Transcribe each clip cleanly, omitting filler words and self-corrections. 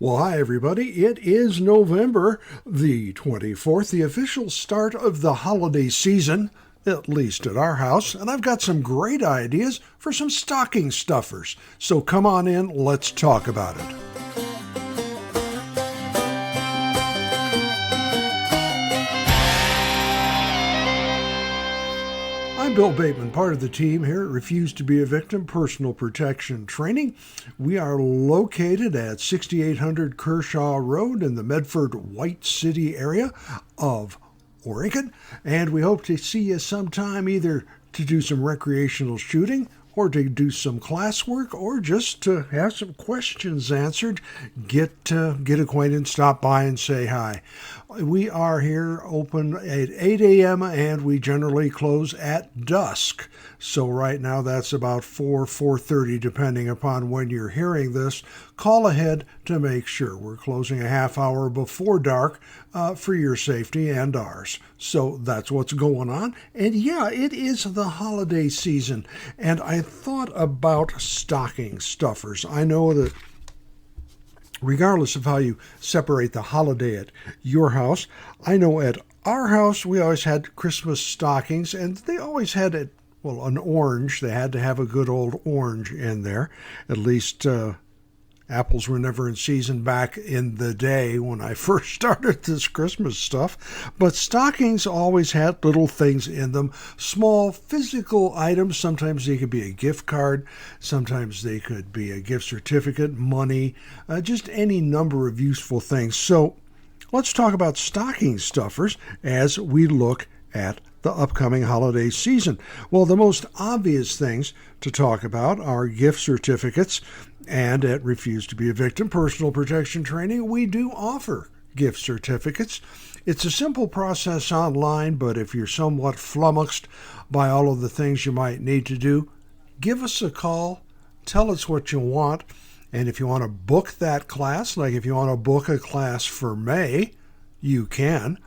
Well, hi, everybody. It is November the 24th, the official start of the holiday season, at least at our house, and I've got some great ideas for some stocking stuffers. So come on in, let's talk about it. I'm Bill Bateman, part of the team here at Refuse to be a Victim Personal Protection Training. We are located at 6800 Kershaw Road in the Medford White City area of Oregon, and we hope to see you sometime either to do some recreational shooting or to do some classwork, or just to have some questions answered. Get acquainted, stop by and say hi. We are here open at 8 a.m. and we generally close at dusk. So right now that's about 4:30, depending upon when you're hearing this. Call ahead to make sure. We're closing a half hour before dark for your safety and ours. So that's what's going on. And yeah, it is the holiday season. And I thought about stocking stuffers. I know that regardless of how you separate the holiday at your house, I know at our house we always had Christmas stockings, and they always had an orange. They had to have a good old orange in there. At least apples were never in season back in the day when I first started this Christmas stuff. But stockings always had little things in them, small physical items. Sometimes they could be a gift card. Sometimes they could be a gift certificate, money, just any number of useful things. So let's talk about stocking stuffers as we look at the upcoming holiday season. Well, the most obvious things to talk about are gift certificates, and at Refuse to be a Victim Personal Protection Training, we do offer gift certificates. It's a simple process online, but if you're somewhat flummoxed by all of the things you might need to do, give us a call, tell us what you want, and if you want to book that class, like if you want to book a class for May, you can.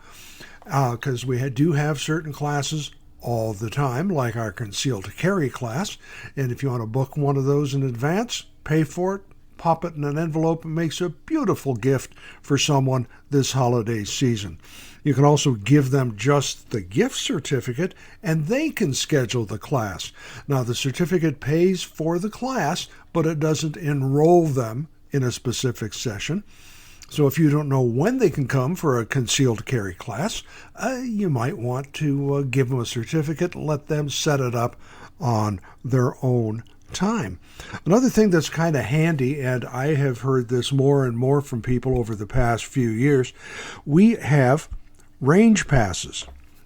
Because we do have certain classes all the time, like our concealed carry class. And if you want to book one of those in advance, pay for it, pop it in an envelope, and makes a beautiful gift for someone this holiday season. You can also give them just the gift certificate, and they can schedule the class. Now, the certificate pays for the class, but it doesn't enroll them in a specific session. So if you don't know when they can come for a concealed carry class, you might want to give them a certificate and let them set it up on their own time. Another thing that's kind of handy, and I have heard this more and more from people over the past few years, we have range passes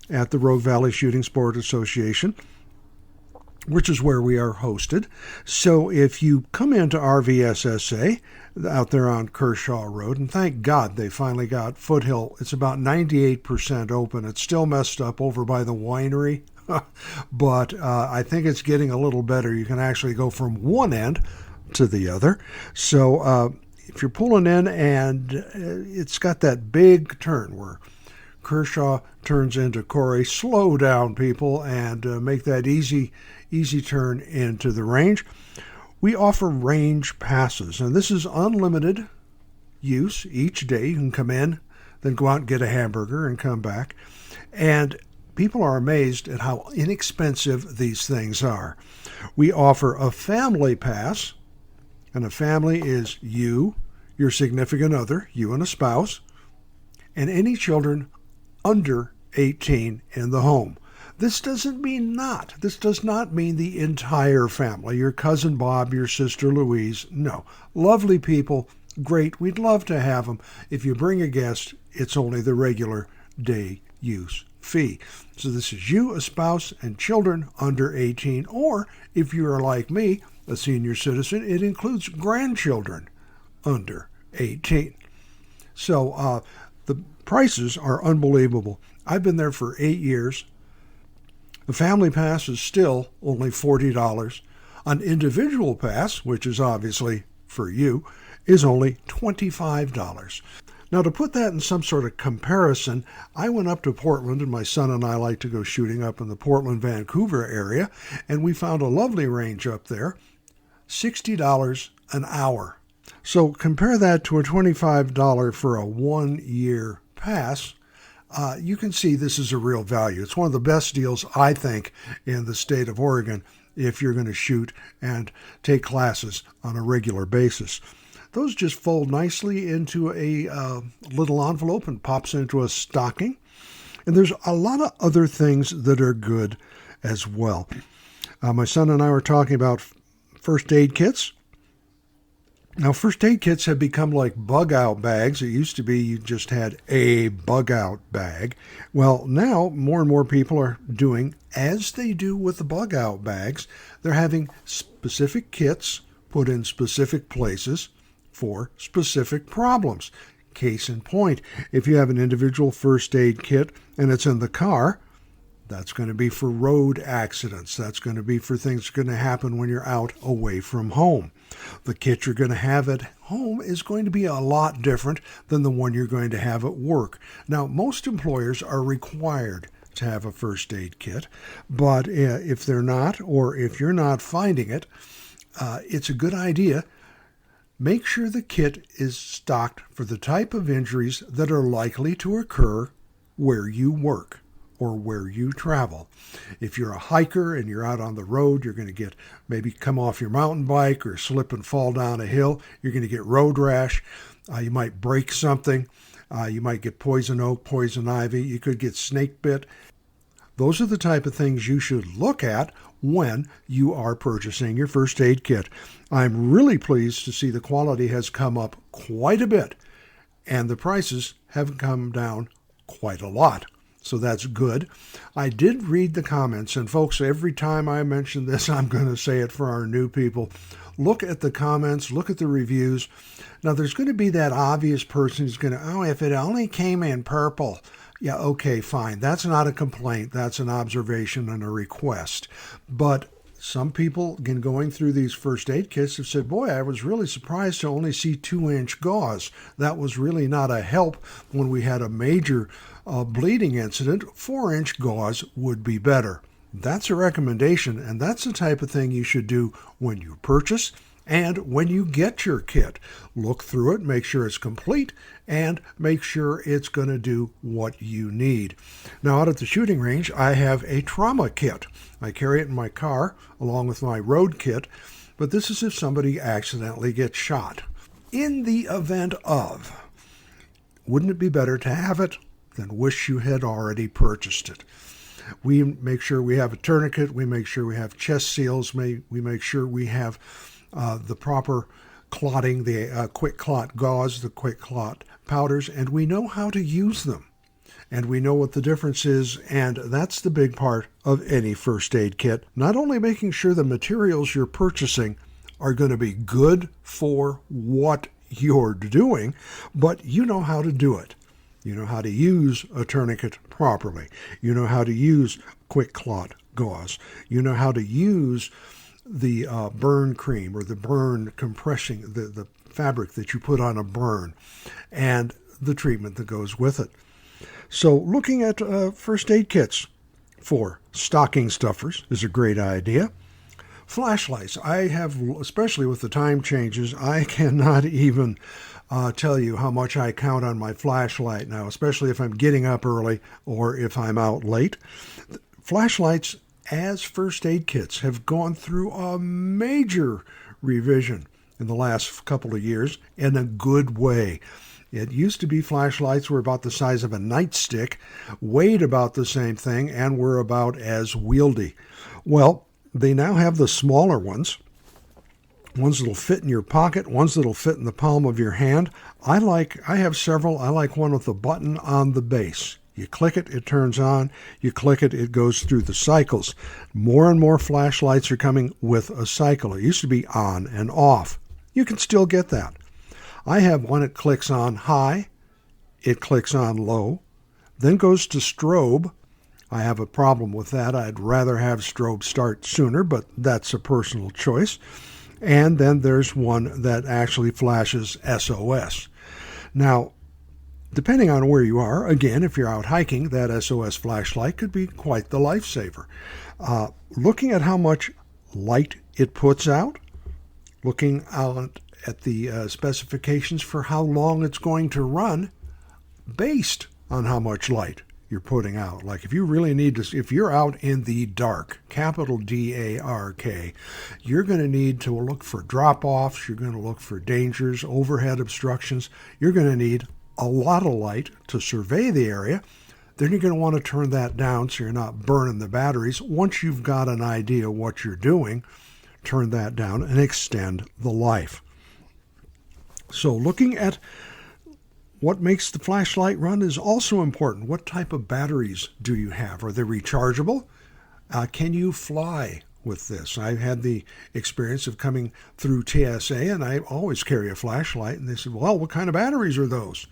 at the Rogue Valley Shooting Sport Association, which is where we are hosted. So if you come into RVSSA out there on Kershaw Road, and thank God they finally got Foothill, it's about 98% open. It's still messed up over by the winery, but I think it's getting a little better. You can actually go from one end to the other. So if you're pulling in and it's got that big turn where Kershaw turns into Corey, slow down, people, and make that easy turn into the range. We offer range passes, and this is unlimited use each day. You can come in, then go out and get a hamburger and come back. And people are amazed at how inexpensive these things are. We offer a family pass, and a family is you, your significant other, you and a spouse, and any children under 18 in the home. This does not mean the entire family, your cousin Bob, your sister Louise. No. Lovely people, great. We'd love to have them. If you bring a guest, it's only the regular day use fee. So this is you, a spouse, and children under 18. Or if you are like me, a senior citizen, it includes grandchildren under 18. So the prices are unbelievable. I've been there for 8 years. The family pass is still only $40. An individual pass, which is obviously for you, is only $25. Now, to put that in some sort of comparison, I went up to Portland, and my son and I like to go shooting up in the Portland, Vancouver area, and we found a lovely range up there, $60 an hour. So compare that to a $25 for a 1-year pass. You can see this is a real value. It's one of the best deals, I think, in the state of Oregon if you're going to shoot and take classes on a regular basis. Those just fold nicely into a little envelope and pops into a stocking. And there's a lot of other things that are good as well. My son and I were talking about first aid kits. Now, first aid kits have become like bug-out bags. It used to be you just had a bug-out bag. Well, now more and more people are doing, as they do with the bug-out bags, they're having specific kits put in specific places for specific problems. Case in point, if you have an individual first aid kit and it's in the car, that's going to be for road accidents. That's going to be for things that are going to happen when you're out away from home. The kit you're going to have at home is going to be a lot different than the one you're going to have at work. Now, most employers are required to have a first aid kit, but if they're not, or if you're not finding it, it's a good idea. Make sure the kit is stocked for the type of injuries that are likely to occur where you work or where you travel. If you're a hiker and you're out on the road, you're going to maybe come off your mountain bike or slip and fall down a hill. You're going to get road rash. You might break something. You might get poison oak, poison ivy. You could get snake bit. Those are the type of things you should look at when you are purchasing your first aid kit. I'm really pleased to see the quality has come up quite a bit, and the prices have come down quite a lot. So that's good. I did read the comments, and folks, every time I mention this, I'm going to say it for our new people. Look at the comments, look at the reviews. Now, there's going to be that obvious person who's going to, if it only came in purple. Yeah, okay, fine. That's not a complaint. That's an observation and a request. But some people, again, going through these first aid kits have said, boy, I was really surprised to only see 2-inch gauze. That was really not a help when we had a major bleeding incident. 4-inch gauze would be better. That's a recommendation, and that's the type of thing you should do when you purchase and when you get your kit. Look through it, make sure it's complete, and make sure it's going to do what you need. Now, out at the shooting range, I have a trauma kit. I carry it in my car along with my road kit, but this is if somebody accidentally gets shot. In the event of, wouldn't it be better to have it than wish you had already purchased it? We make sure we have a tourniquet. We make sure we have chest seals. We make sure we have the proper clotting, the quick clot gauze, the quick clot powders, and we know how to use them. And we know what the difference is, and that's the big part of any first aid kit. Not only making sure the materials you're purchasing are going to be good for what you're doing, but you know how to do it. You know how to use a tourniquet properly. You know how to use quick clot gauze. You know how to use the burn cream or the burn compressing, the fabric that you put on a burn, and the treatment that goes with it. So looking at first aid kits for stocking stuffers is a great idea. Flashlights. I have, especially with the time changes, I cannot even tell you how much I count on my flashlight now, especially if I'm getting up early or if I'm out late. Flashlights as first aid kits have gone through a major revision in the last couple of years in a good way. It used to be flashlights were about the size of a nightstick, weighed about the same thing, and were about as wieldy. Well, they now have the smaller ones that'll fit in your pocket, ones that'll fit in the palm of your hand. I have several. I like one with a button on the base. You click it, it turns on. You click it, it goes through the cycles. More and more flashlights are coming with a cycle. It used to be on and off. You can still get that. I have one that clicks on high, it clicks on low, then goes to strobe. I have a problem with that. I'd rather have strobe start sooner, but that's a personal choice. And then there's one that actually flashes SOS. Now, depending on where you are, again, if you're out hiking, that SOS flashlight could be quite the lifesaver. Looking at how much light it puts out, looking out at the specifications for how long it's going to run based on how much light you're putting out. Like if you really need to, if you're out in the dark, capital D-A-R-K, you're going to need to look for drop-offs, you're going to look for dangers, overhead obstructions, you're going to need a lot of light to survey the area. Then you're going to want to turn that down so you're not burning the batteries. Once you've got an idea what you're doing, turn that down and extend the life. So looking at what makes the flashlight run is also important. What type of batteries do you have? Are they rechargeable? Can you fly with this? I've had the experience of coming through TSA, and I always carry a flashlight. And they said, well, what kind of batteries are those?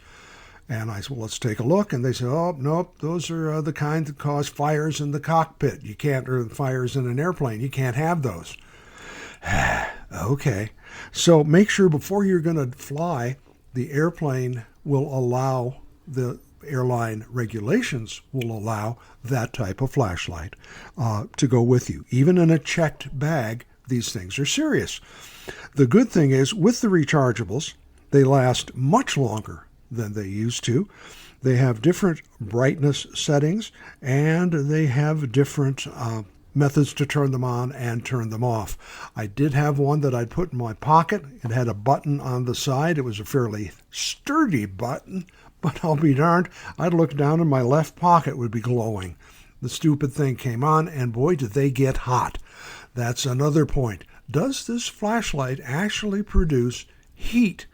And I said, well, let's take a look. And they said, oh, nope, those are the kind that cause fires in the cockpit. You can't, or fires in an airplane. You can't have those. Okay. So make sure before you're going to fly, the airplane will allow, the airline regulations will allow that type of flashlight to go with you. Even in a checked bag, these things are serious. The good thing is with the rechargeables, they last much longer than they used to. They have different brightness settings, and they have different methods to turn them on and turn them off. I did have one that I'd put in my pocket. It had a button on the side. It was a fairly sturdy button, but I'll be darned, I'd look down and my left pocket would be glowing. The stupid thing came on, and boy, did they get hot. That's another point. Does this flashlight actually produce heat?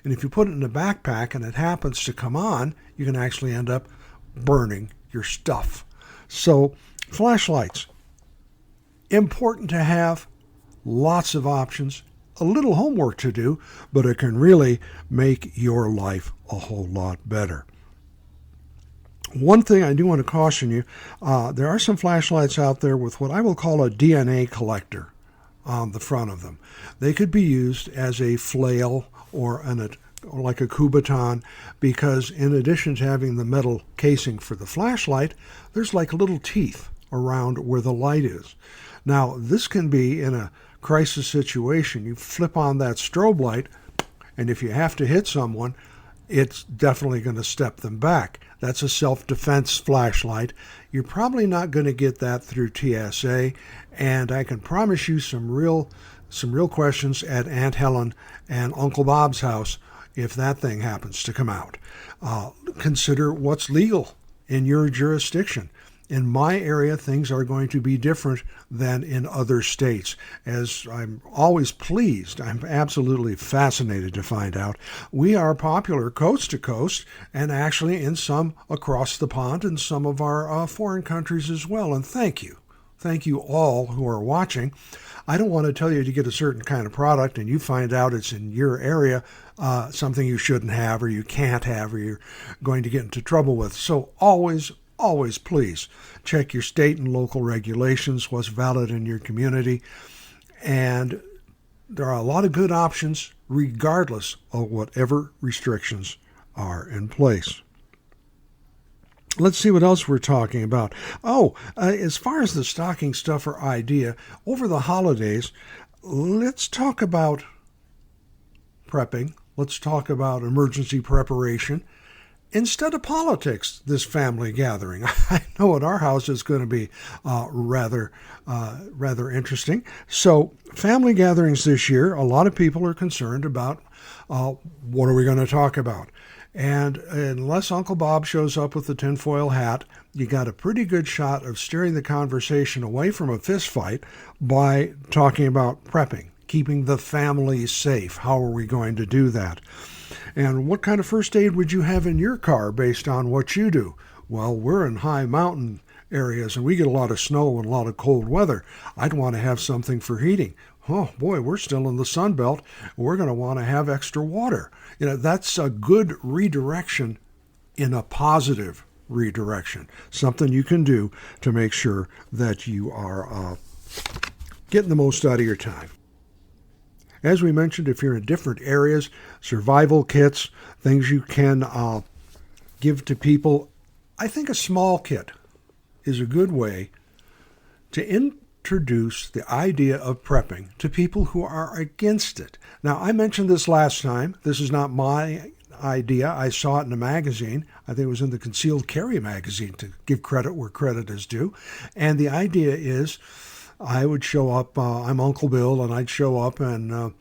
And if you put it in a backpack and it happens to come on, you can actually end up burning your stuff. So flashlights, important to have, lots of options, a little homework to do, but it can really make your life a whole lot better. One thing I do want to caution you, there are some flashlights out there with what I will call a DNA collector on the front of them. They could be used as a flail or like a Kubotan, because in addition to having the metal casing for the flashlight, there's like little teeth around where the light is. Now, this can be in a crisis situation. You flip on that strobe light, and if you have to hit someone, it's definitely going to step them back. That's a self-defense flashlight. You're probably not going to get that through TSA, and I can promise you some real questions at Aunt Helen and Uncle Bob's house if that thing happens to come out. Consider what's legal in your jurisdiction. In my area, things are going to be different than in other states. As I'm always pleased, I'm absolutely fascinated to find out, we are popular coast to coast, and actually in some across the pond in some of our foreign countries as well. And thank you. Thank you all who are watching. I don't want to tell you to get a certain kind of product and you find out it's in your area something you shouldn't have or you can't have or you're going to get into trouble with. So always please check your state and local regulations, what's valid in your community. And there are a lot of good options regardless of whatever restrictions are in place. Let's see what else we're talking about. As far as the stocking stuffer idea, over the holidays, let's talk about prepping. Let's talk about emergency preparation. Instead of politics, this family gathering. I know at our house it's going to be rather interesting. So family gatherings this year, a lot of people are concerned about what are we going to talk about. And unless Uncle Bob shows up with the tinfoil hat, you got a pretty good shot of steering the conversation away from a fist fight by talking about prepping, keeping the family safe. How are we going to do that? And what kind of first aid would you have in your car based on what you do? Well, we're in high mountain areas and we get a lot of snow and a lot of cold weather. I'd want to have something for heating. Oh boy, we're still in the Sun Belt. We're going to want to have extra water. That's a good redirection in a positive redirection. Something you can do to make sure that you are getting the most out of your time. As we mentioned, if you're in different areas, survival kits, things you can give to people. I think a small kit is a good way to introduce the idea of prepping to people who are against it. Now, I mentioned this last time. This is not my idea. I saw it in a magazine. I think it was in the Concealed Carry magazine, to give credit where credit is due. And the idea is I would show up, I'm Uncle Bill, and I'd show up, and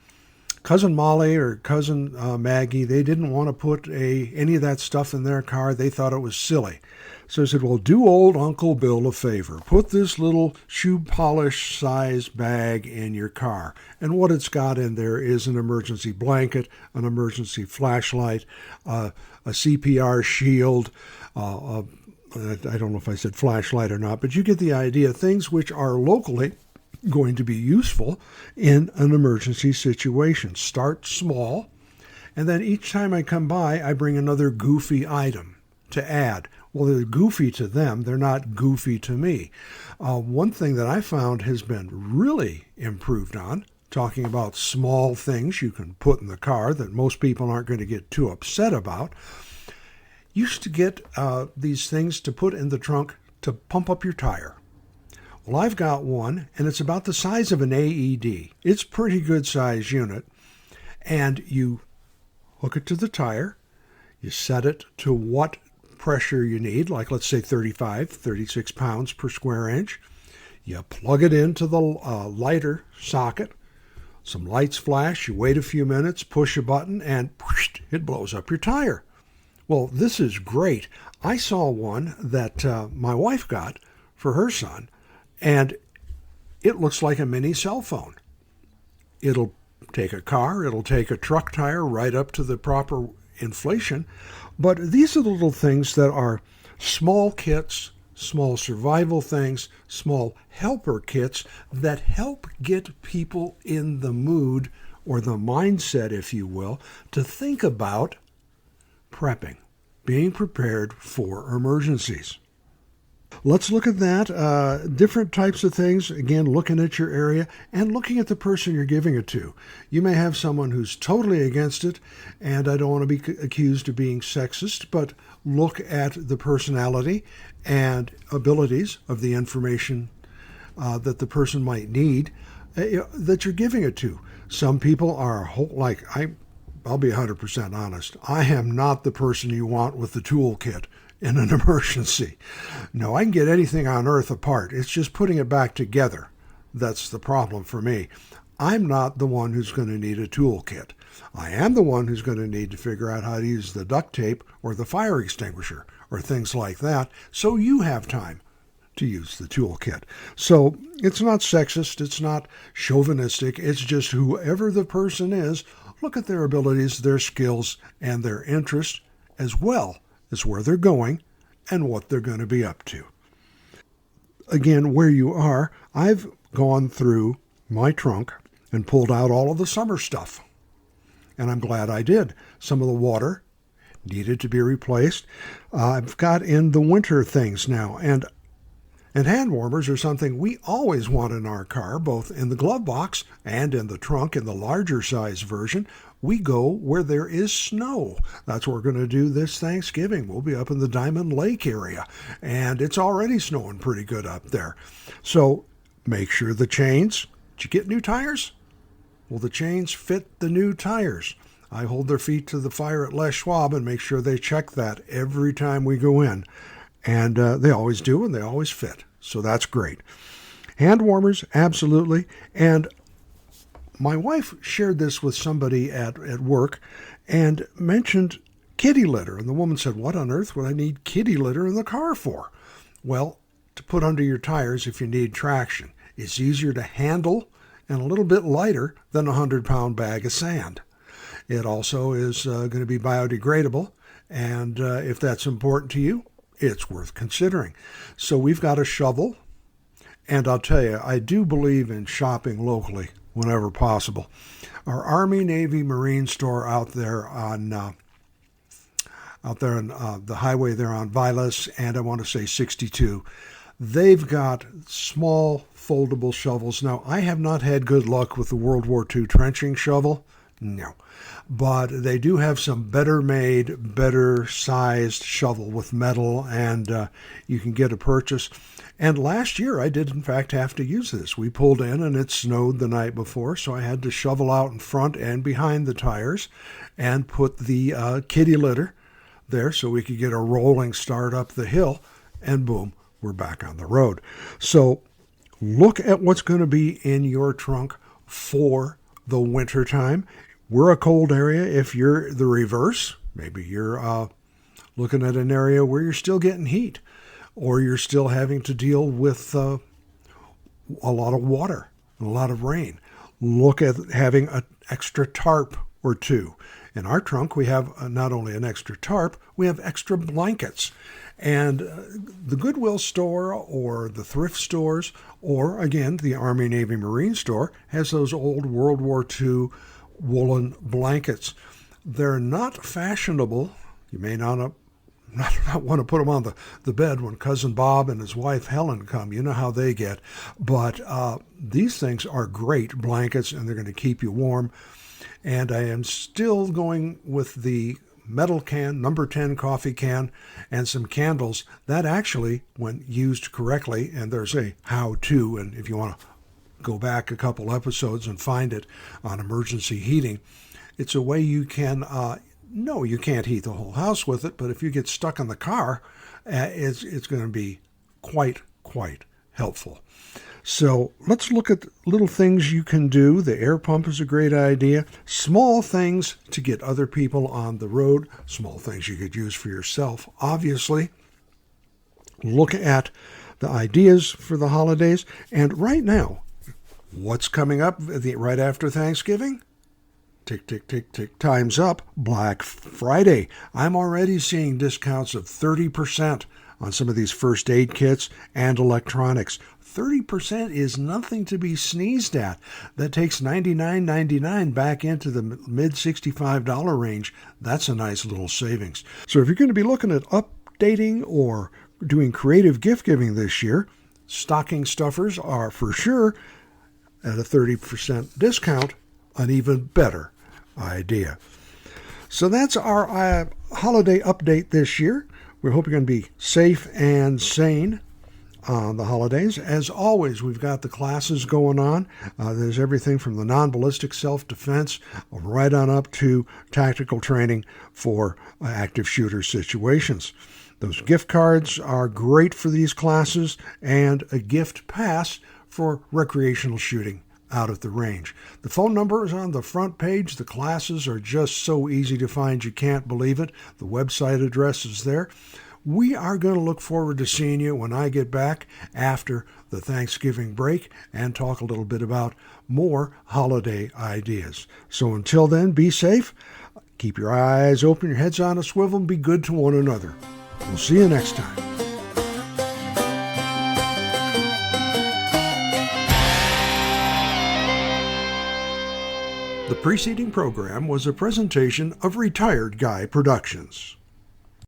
Cousin Molly or Cousin Maggie, they didn't want to put any of that stuff in their car. They thought it was silly. So I said, well, do old Uncle Bill a favor. Put this little shoe polish size bag in your car. And what it's got in there is an emergency blanket, an emergency flashlight, a CPR shield. I don't know if I said flashlight or not, but you get the idea. Things which are locally going to be useful in an emergency situation. Start small, and then each time I come by, I bring another goofy item to add. Well, they're goofy to them. They're not goofy to me. One thing that I found has been really improved on, talking about small things you can put in the car that most people aren't going to get too upset about, used to get these things to put in the trunk to pump up your tire. Well, I've got one, and it's about the size of an AED. It's a pretty good size unit, and you hook it to the tire, you set it to what pressure you need, like let's say 36 pounds per square inch. You plug it into the lighter socket, some lights flash, you wait a few minutes, push a button, and it blows up your tire. Well, this is great. I saw one that my wife got for her son, and it looks like a mini cell phone. It'll take a car, it'll take a truck tire right up to the proper inflation. But these are the little things that are small kits, small survival things, small helper kits that help get people in the mood or the mindset, if you will, to think about prepping, being prepared for emergencies. Let's look at that. Different types of things. Again, looking at your area and looking at the person you're giving it to. You may have someone who's totally against it, and I don't want to be accused of being sexist, but look at the personality and abilities of the information that the person might need that you're giving it to. Some people are I'll be 100% honest. I am not the person you want with the toolkit in an emergency. No, I can get anything on earth apart. It's just putting it back together that's the problem for me. I'm not the one who's going to need a toolkit. I am the one who's going to need to figure out how to use the duct tape or the fire extinguisher or things like that, so you have time to use the toolkit. So it's not sexist, it's not chauvinistic, it's just whoever the person is, look at their abilities, their skills, and their interests, as well as where they're going and what they're going to be up to. Again, where you are, I've gone through my trunk and pulled out all of the summer stuff. And I'm glad I did. Some of the water needed to be replaced. I've got in the winter things now. And hand warmers are something we always want in our car, both in the glove box and in the trunk in the larger size version. We go where there is snow. That's what we're going to do this Thanksgiving. We'll be up in the Diamond Lake area, and it's already snowing pretty good up there. So make sure the chains, did you get new tires? Well, the chains fit the new tires. I hold their feet to the fire at Les Schwab and make sure they check that every time we go in. And they always do, and they always fit. So that's great. Hand warmers, absolutely. And my wife shared this with somebody at work and mentioned kitty litter. And the woman said, what on earth would I need kitty litter in the car for? Well, to put under your tires if you need traction. It's easier to handle and a little bit lighter than a 100-pound bag of sand. It also is going to be biodegradable. And if that's important to you, it's worth considering. So we've got a shovel. And I'll tell you, I do believe in shopping locally whenever possible. Our Army, Navy, Marine store out there on the highway there on Vilas, and I want to say 62, they've got small foldable shovels. Now, I have not had good luck with the World War II trenching shovel. No. But they do have some better made, better sized shovel with metal, and you can get a purchase. And last year I did in fact have to use this. We pulled in and it snowed the night before, so I had to shovel out in front and behind the tires and put the kitty litter there so we could get a rolling start up the hill, and boom, we're back on the road. So look at what's going to be in your trunk for the winter time. We're a cold area. If you're the reverse, maybe you're looking at an area where you're still getting heat, or you're still having to deal with a lot of water, a lot of rain. Look at having an extra tarp or two. In our trunk, we have not only an extra tarp, we have extra blankets. And the Goodwill store or the thrift stores, or again, the Army, Navy, Marine store, has those old World War II woolen blankets. They're not fashionable. You may not want to put them on the bed when Cousin Bob and his wife Helen come. You know how they get. But these things are great blankets, and they're going to keep you warm. And I am still going with the metal can, number 10 coffee can, and some candles. That actually, when used correctly, and there's a how-to, and if you want to go back a couple episodes and find it on emergency heating, it's a way you can... No, you can't heat the whole house with it, but if you get stuck in the car, it's going to be quite helpful. So let's look at little things you can do. The air pump is a great idea. Small things to get other people on the road. Small things you could use for yourself, obviously. Look at the ideas for the holidays. And right now, what's coming up right after Thanksgiving? Tick, tick, tick, tick, time's up. Black Friday. I'm already seeing discounts of 30% on some of these first aid kits and electronics. 30% is nothing to be sneezed at. That takes $99.99 back into the mid-$65 range. That's a nice little savings. So if you're going to be looking at updating or doing creative gift giving this year, stocking stuffers are for sure at a 30% discount, an even better idea. So that's our holiday update this year. We hope you're going to be safe and sane on the holidays. As always, we've got the classes going on. There's everything from the non-ballistic self-defense right on up to tactical training for active shooter situations. Those gift cards are great for these classes, and a gift pass for recreational shooting out at the range. The phone number is on the front page. The classes are just so easy to find you can't believe it. The website address is there. We are going to look forward to seeing you when I get back after the Thanksgiving break and talk a little bit about more holiday ideas. So until then, be safe. Keep your eyes open, your heads on a swivel, and be good to one another. We'll see you next time. The preceding program was a presentation of Retired Guy Productions.